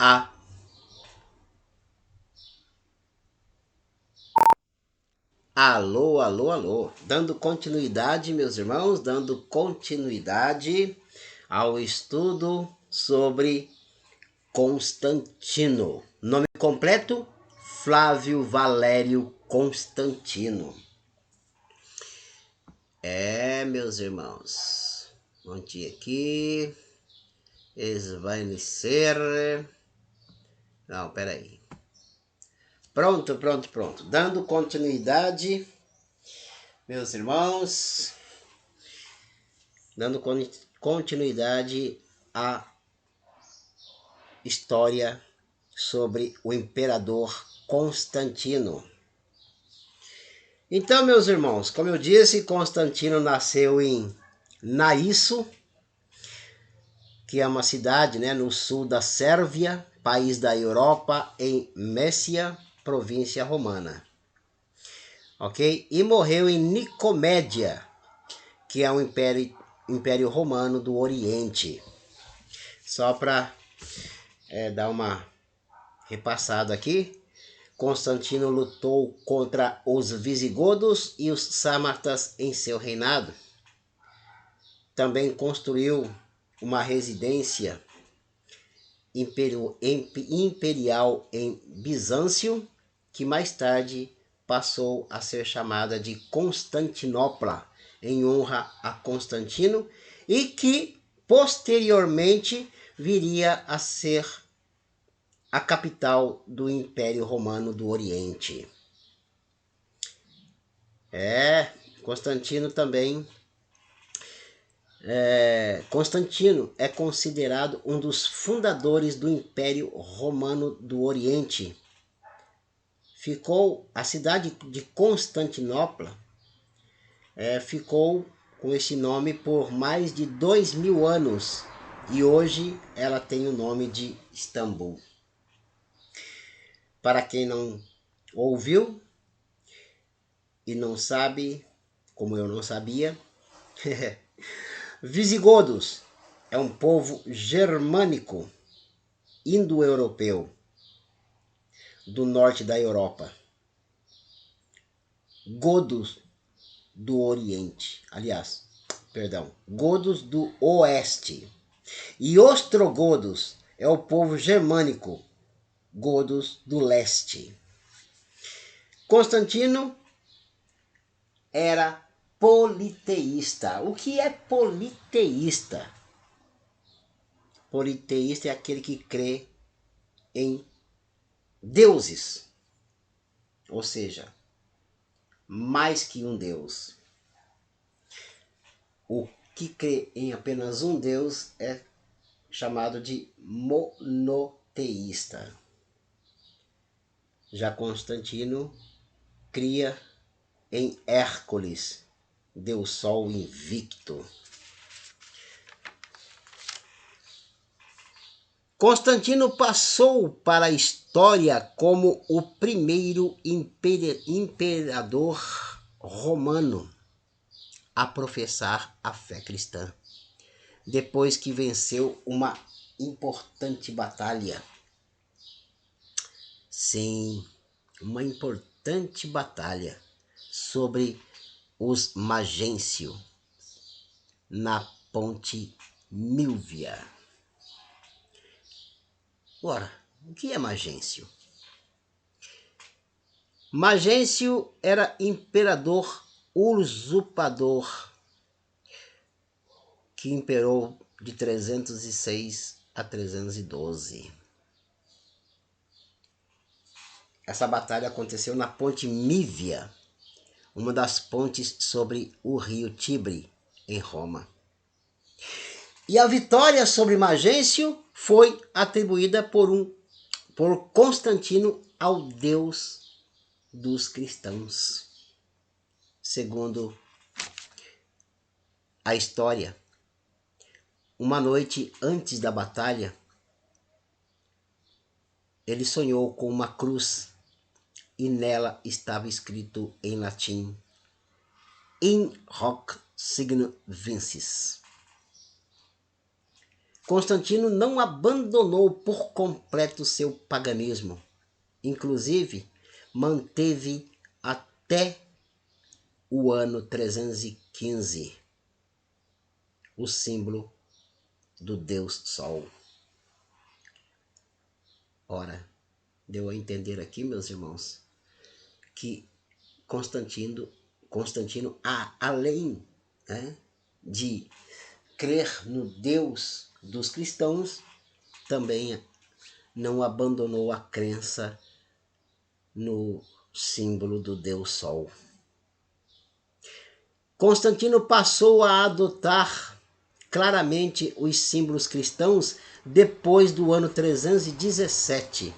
a. Alô, alô, alô. Dando continuidade, meus irmãos, dando continuidade ao estudo sobre Constantino. Nome completo: Flávio Valério Constantino. Meus irmãos. Monte aqui. Esvanecer. Não, peraí. Pronto. Dando continuidade, meus irmãos. Dando continuidade à história sobre o imperador Constantino. Então, meus irmãos, como eu disse, Constantino nasceu em Naísso, que é uma cidade, no sul da Sérvia, país da Europa, em Mécia, província romana. Ok? E morreu em Nicomédia, que é um império romano do Oriente. Só para dar uma repassada aqui, Constantino lutou contra os visigodos e os sármatas em seu reinado. Também construiu uma residência imperial em Bizâncio, que mais tarde passou a ser chamada de Constantinopla, em honra a Constantino, e que posteriormente viria a ser a capital do Império Romano do Oriente. Constantino também. Constantino é considerado um dos fundadores do Império Romano do Oriente. A cidade de Constantinopla ficou com esse nome por mais de 2000 anos e hoje ela tem o nome de Istambul. Para quem não ouviu e não sabe, como eu não sabia, visigodos é um povo germânico, indo-europeu, do norte da Europa. Godos do Oriente, godos do Oeste. E ostrogodos é o povo germânico, godos do Leste. Constantino era politeísta. O que é politeísta? Politeísta é aquele que crê em deuses, ou seja, mais que um deus. O que crê em apenas um deus é chamado de monoteísta. Já Constantino cria em Hércules, deus sol invicto. Constantino passou para a história como o primeiro imperador romano a professar a fé cristã, depois que venceu uma importante batalha. Sim, uma importante batalha sobre os Magêncio, na Ponte Milvia. Ora, o que é Magêncio? Magêncio era imperador usurpador que imperou de 306 a 312. Essa batalha aconteceu na Ponte Mívia, uma das pontes sobre o rio Tibre, em Roma. E a vitória sobre Magêncio foi atribuída por Constantino ao Deus dos cristãos. Segundo a história, uma noite antes da batalha, ele sonhou com uma cruz e nela estava escrito em latim: In hoc signo vinces. Constantino não abandonou por completo seu paganismo. Inclusive, manteve até o ano 315 o símbolo do Deus Sol. Ora, deu a entender aqui, meus irmãos, que Constantino além, né, de crer no Deus dos cristãos, também não abandonou a crença no símbolo do Deus Sol. Constantino passou a adotar claramente os símbolos cristãos depois do ano 317.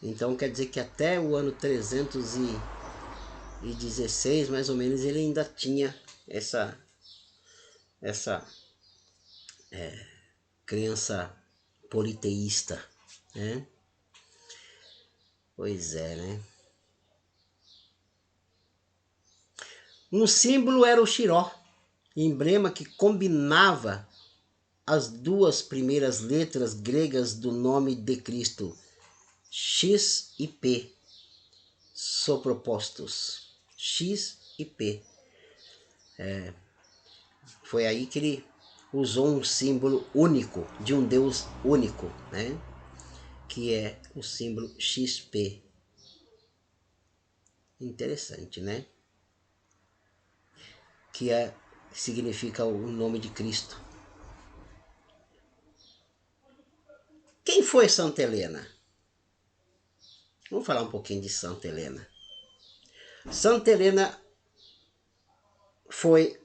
Então quer dizer que até o ano 316, mais ou menos, ele ainda tinha essa crença politeísta, né? Pois é, né? Um símbolo era o xiró, emblema que combinava as duas primeiras letras gregas do nome de Cristo, X e P, sopropostos. X e P. Foi aí que ele usou um símbolo único, de um Deus único, né? Que é o símbolo XP. Interessante, né? Que significa o nome de Cristo. Quem foi Santa Helena? Vamos falar um pouquinho de Santa Helena. Santa Helena foi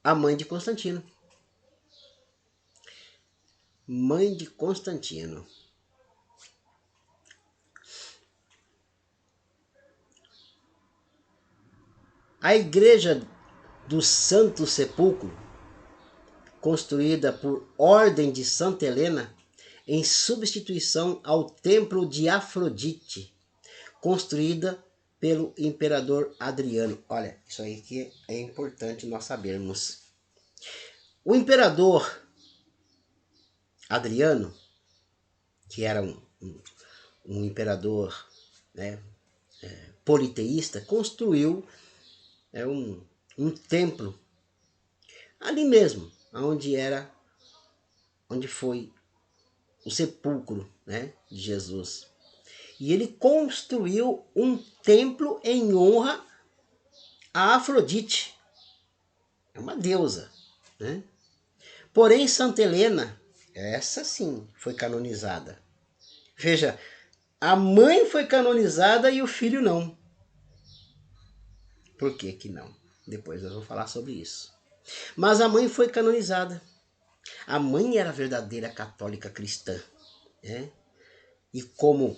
a mãe de Constantino. Mãe de Constantino. A igreja do Santo Sepulcro, construída por ordem de Santa Helena, em substituição ao templo de Afrodite, construída pelo imperador Adriano. Olha, isso aí que é importante nós sabermos. O imperador Adriano, que era um imperador, né, politeísta, construiu um templo ali mesmo, onde foi o sepulcro, né, de Jesus. E ele construiu um templo em honra a Afrodite, é uma deusa, né? Porém, Santa Helena, essa sim, foi canonizada. Veja, a mãe foi canonizada e o filho não. Por que que não? Depois nós vamos falar sobre isso. Mas a mãe foi canonizada. A mãe era verdadeira católica cristã, né? E como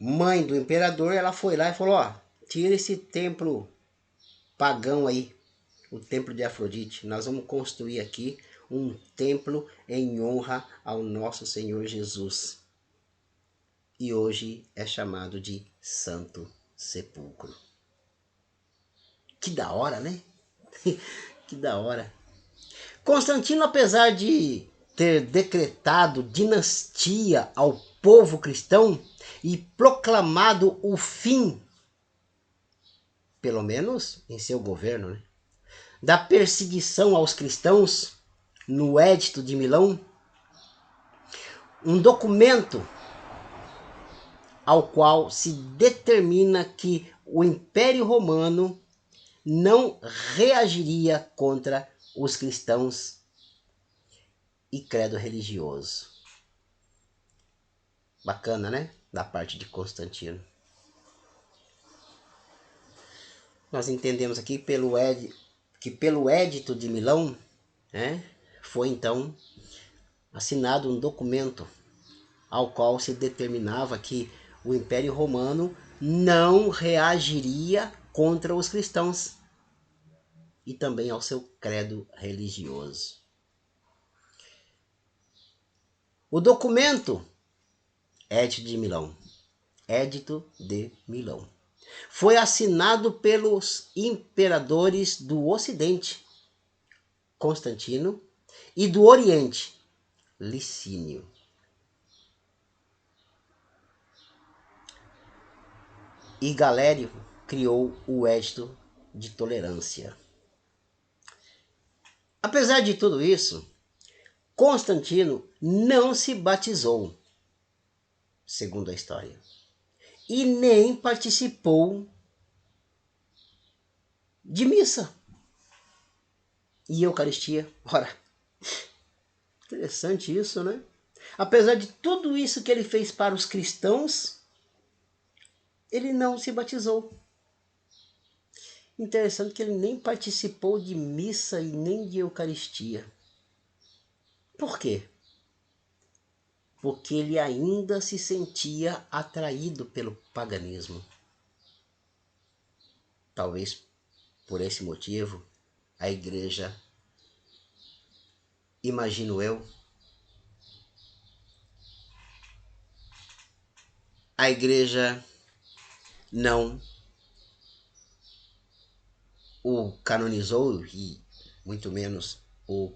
mãe do imperador, ela foi lá e falou, ó, tira esse templo pagão aí, o templo de Afrodite. Nós vamos construir aqui um templo em honra ao nosso Senhor Jesus. E hoje é chamado de Santo Sepulcro. Que da hora, né? Que da hora. Constantino, apesar de ter decretado dinastia ao povo cristão e proclamado o fim, pelo menos em seu governo, né, da perseguição aos cristãos no Edito de Milão, um documento ao qual se determina que o Império Romano não reagiria contra os cristãos e credo religioso. Bacana, né? Da parte de Constantino. Nós entendemos aqui que pelo Edito de Milão, né, foi então assinado um documento ao qual se determinava que o Império Romano não reagiria contra os cristãos e também ao seu credo religioso. O documento Edito de Milão. Edito de Milão. foi assinado pelos imperadores do Ocidente, Constantino, e do Oriente, Licínio. E Galério criou o Edito de Tolerância. Apesar de tudo isso, Constantino não se batizou, segundo a história, e nem participou de missa e Eucaristia. Ora, interessante isso, né? Apesar de tudo isso que ele fez para os cristãos, ele não se batizou. Interessante que ele nem participou de missa e nem de Eucaristia. Por quê? Porque ele ainda se sentia atraído pelo paganismo. Talvez por esse motivo, a igreja, imagino eu, a igreja não o canonizou e muito menos o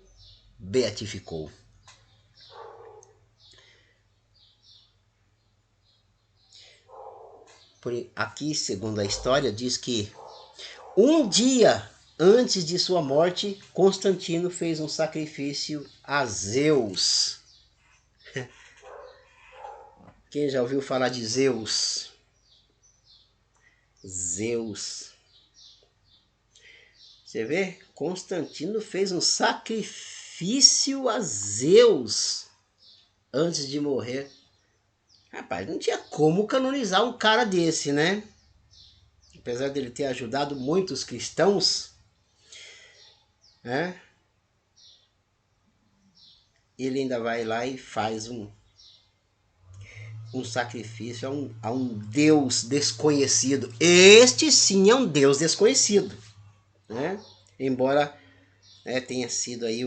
beatificou. Aqui, segundo a história, diz que um dia antes de sua morte, Constantino fez um sacrifício a Zeus. Quem já ouviu falar de Zeus? Zeus. Você vê? Constantino fez um sacrifício a Zeus antes de morrer. Rapaz, não tinha como canonizar um cara desse, né? Apesar dele ter ajudado muitos cristãos, né? Ele ainda vai lá e faz um sacrifício a um Deus desconhecido. Este sim é um Deus desconhecido, né? Embora tenha sido aí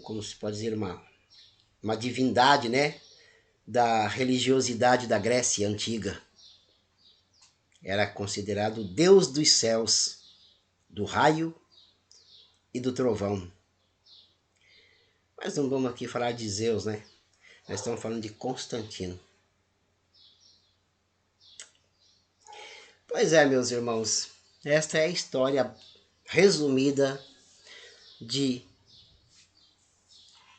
como se pode dizer, uma divindade, né? Da religiosidade da Grécia Antiga. Era considerado o Deus dos céus, do raio e do trovão. Mas não vamos aqui falar de Zeus, né? Nós estamos falando de Constantino. Pois é, meus irmãos, esta é a história resumida de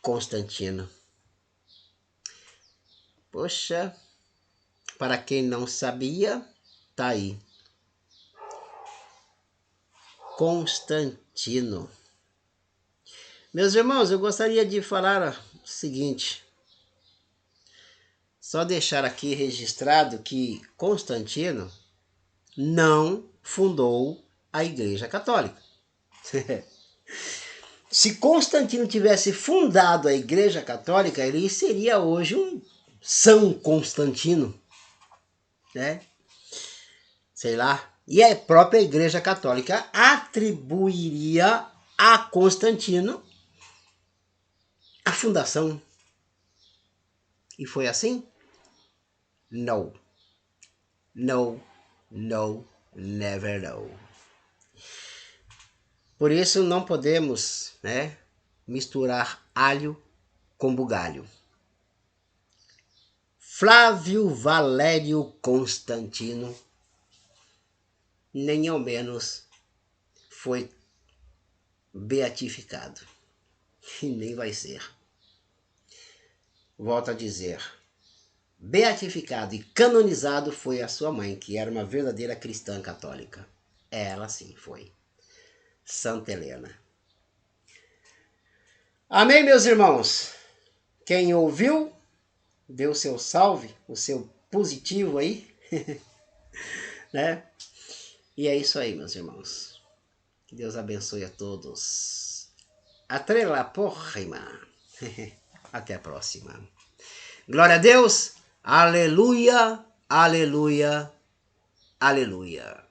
Constantino. Poxa, para quem não sabia, tá aí. Constantino. Meus irmãos, eu gostaria de falar o seguinte. Só deixar aqui registrado que Constantino não fundou a Igreja Católica. Se Constantino tivesse fundado a Igreja Católica, ele seria hoje um São Constantino, né? Sei lá. E a própria Igreja Católica atribuiria a Constantino a fundação. E foi assim? No. No, no, never no. Por isso não podemos, né, misturar alho com bugalho. Flávio Valério Constantino nem ao menos foi beatificado. E nem vai ser. Volto a dizer, beatificado e canonizado foi a sua mãe, que era uma verdadeira cristã católica. Ela sim foi. Santa Helena. Amém, meus irmãos? Quem ouviu, deu seu salve, o seu positivo aí, né? E é isso aí, meus irmãos. Que Deus abençoe a todos. Até la próxima. Até a próxima. Glória a Deus. Aleluia, aleluia, aleluia.